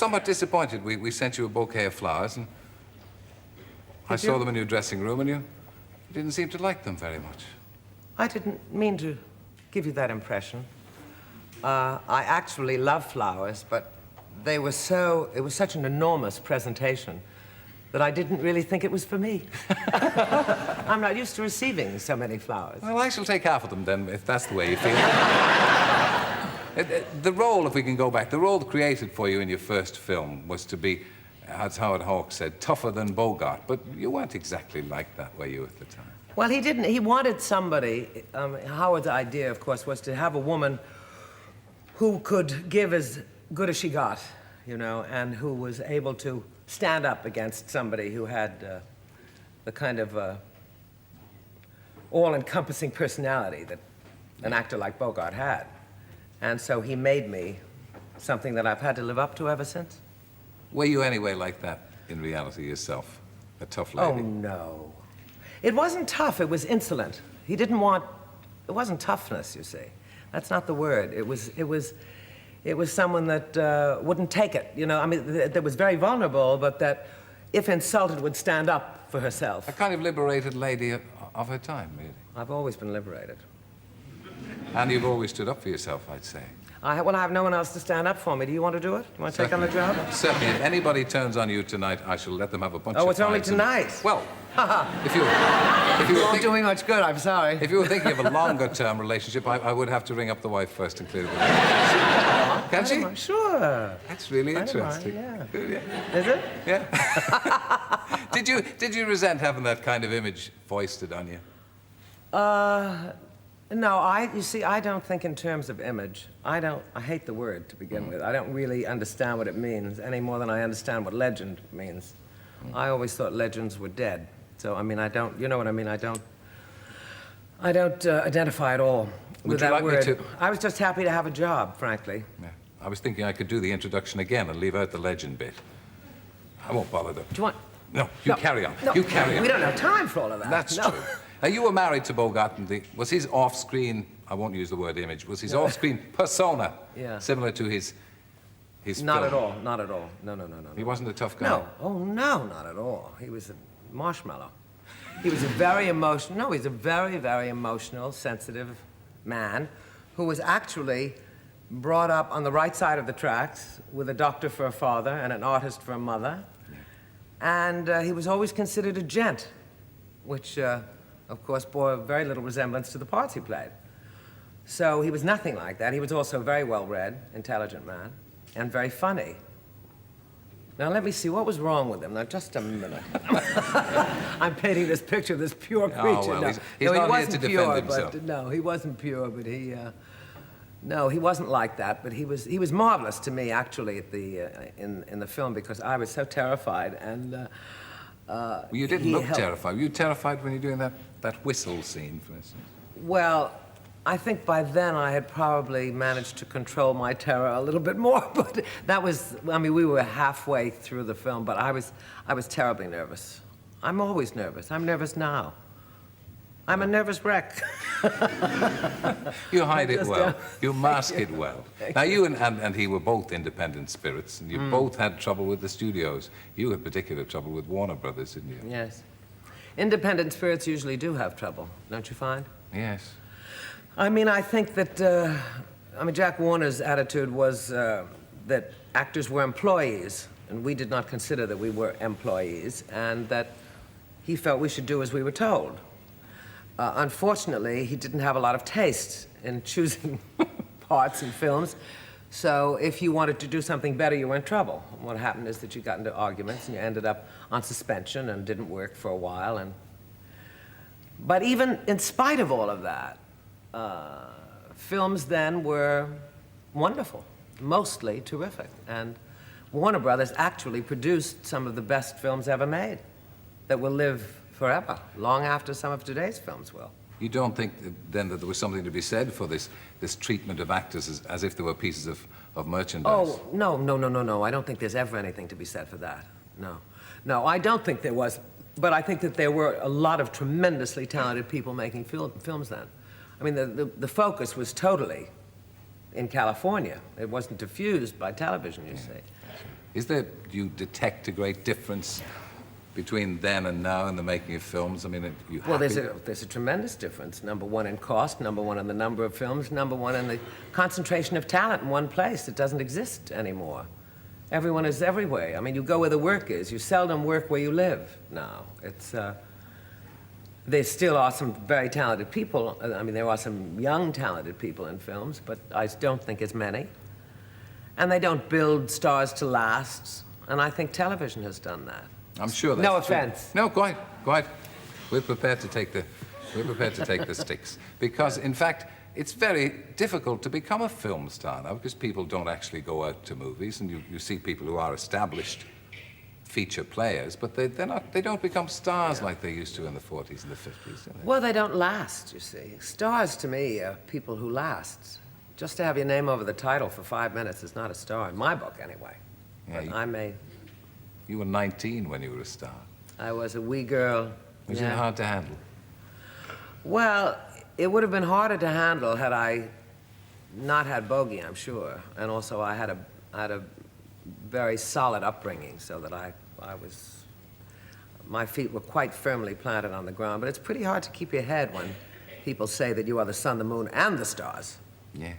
somewhat disappointed. We sent you a bouquet of flowers, and I saw them in your dressing room, and you didn't seem to like them very much. I didn't mean to give you that impression. I actually love flowers, but it was such an enormous presentation that I didn't really think it was for me. I'm not used to receiving so many flowers. Well, I shall take half of them then, if that's the way you feel. The role, if we can go back, the role created for you in your first film was to be, as Howard Hawks said, tougher than Bogart, but you weren't exactly like that, were you, at the time? Well, he didn't. He wanted somebody, Howard's idea, of course, was to have a woman who could give as good as she got, you know, and who was able to stand up against somebody who had the kind of all-encompassing personality that an actor like Bogart had. And so he made me something that I've had to live up to ever since. Were you anyway like that in reality yourself? A tough lady? Oh, no. It wasn't tough, it was insolent. He didn't want, it wasn't toughness, you see. That's not the word. It was someone that wouldn't take it, you know. I mean, that was very vulnerable, but that, if insulted, would stand up for herself. A kind of liberated lady of her time, really. I've always been liberated. And you've always stood up for yourself, I'd say. Well, I have no one else to stand up for me. Do you want to do it? Do you want to take on the job? Certainly. If anybody turns on you tonight, I shall let them have a bunch of Oh, it's only tonight? Well, if you not doing much good, I'm sorry. If you were thinking of a longer-term relationship, I would have to ring up the wife first and clear it. Can she? Sure. That's really interesting. Yeah. Yeah. Is it? Yeah. Did you resent having that kind of image foisted on you? No, you see, I don't think in terms of image. I hate the word to begin with. I don't really understand what it means any more than I understand what legend means. I always thought legends were dead. So, I mean, you know what I mean? I don't identify at all with that word. Me to... I was just happy to have a job, frankly. Yeah. I was thinking I could do the introduction again and leave out the legend bit. I won't bother them. Do you want... No, you carry on. No, you carry on. We don't have time for all of that. That's true. Now, you were married to Bogart, and was his off-screen, I won't use the word image, was his off-screen persona similar to his Not film? at all, not at all. No. He wasn't a tough guy? No, oh no, not at all. He was a marshmallow. He was a very emotional, no, he's a very, very emotional, sensitive man who was actually brought up on the right side of the tracks with a doctor for a father and an artist for a mother. Yeah. And he was always considered a gent, which, of course, bore very little resemblance to the parts he played. So he was nothing like that. He was also a very well-read, intelligent man, and very funny. Now, let me see, what was wrong with him? Now, just a minute. I'm painting this picture of this pure creature. Oh, well, he's not here to defend himself. No, he wasn't pure, but no, he wasn't like that, but he was marvelous to me, actually, at in the film, because I was so terrified, and well, you didn't look terrified. Were you terrified when you're doing that whistle scene, for instance? Well, I think by then I had probably managed to control my terror a little bit more, but that was, I mean, we were halfway through the film, but I was terribly nervous. I'm always nervous. I'm nervous now. I'm a nervous wreck. You hide it well. You mask it well. Now, you and he were both independent spirits, and you both had trouble with the studios. You had particular trouble with Warner Brothers, didn't you? Yes. Independent spirits usually do have trouble, don't you find? Yes. I mean, I think that, Jack Warner's attitude was that actors were employees, and we did not consider that we were employees, and that he felt we should do as we were told. Unfortunately, he didn't have a lot of taste in choosing parts in films, so if you wanted to do something better, you were in trouble. And what happened is that you got into arguments, and you ended up on suspension and didn't work for a while. But even in spite of all of that, films then were wonderful, mostly terrific. And Warner Brothers actually produced some of the best films ever made that will live forever, long after some of today's films will. You don't think then that there was something to be said for this treatment of actors as if they were pieces of merchandise? Oh, no. I don't think there's ever anything to be said for that. No, I don't think there was. But I think that there were a lot of tremendously talented people making films then. I mean, the focus was totally in California. It wasn't diffused by television, you see. Do you detect a great difference between then and now in the making of films? I mean, you Well, happy? there's a tremendous difference. Number one in cost, number one in the number of films, number one in the concentration of talent in one place. It doesn't exist anymore. Everyone is everywhere. I mean, you go where the work is. You seldom work where you live now. There still are some very talented people. I mean, there are some young, talented people in films, but I don't think as many. And they don't build stars to last. And I think television has done that. I'm sure that's No true. offense. No, quite. We're prepared to take the sticks. Because, in fact, it's very difficult to become a film star now because people don't actually go out to movies, and you see people who are established feature players, but they don't become stars like they used to in the 40s and the 50s, do they? Well, they don't last, you see. Stars, to me, are people who last. Just to have your name over the title for 5 minutes is not a star, in my book, anyway. Yeah, But you were 19 when you were a star. I was a wee girl. Was it hard to handle? Well, it would have been harder to handle had I not had Bogey, I'm sure. And also I had a very solid upbringing, so that my feet were quite firmly planted on the ground. But it's pretty hard to keep your head when people say that you are the sun, the moon, and the stars, Yeah.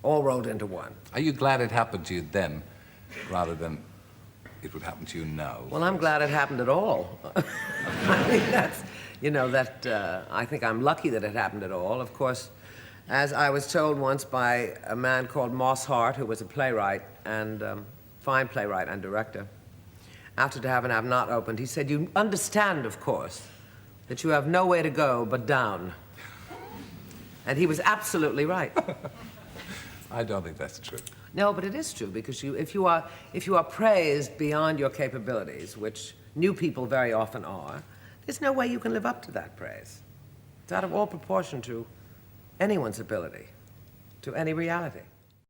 all rolled into one. Are you glad it happened to you then, rather than it would happen to you now? Well, I'm glad it happened at all. I mean, I think I'm lucky that it happened at all. Of course, as I was told once by a man called Moss Hart, who was a playwright and fine playwright and director, after To Have and Have Not opened, he said, "You understand, of course, that you have nowhere to go but down." And he was absolutely right. I don't think that's true. No, but it is true, because if you are praised beyond your capabilities, which new people very often are, there's no way you can live up to that praise. It's out of all proportion to anyone's ability, to any reality.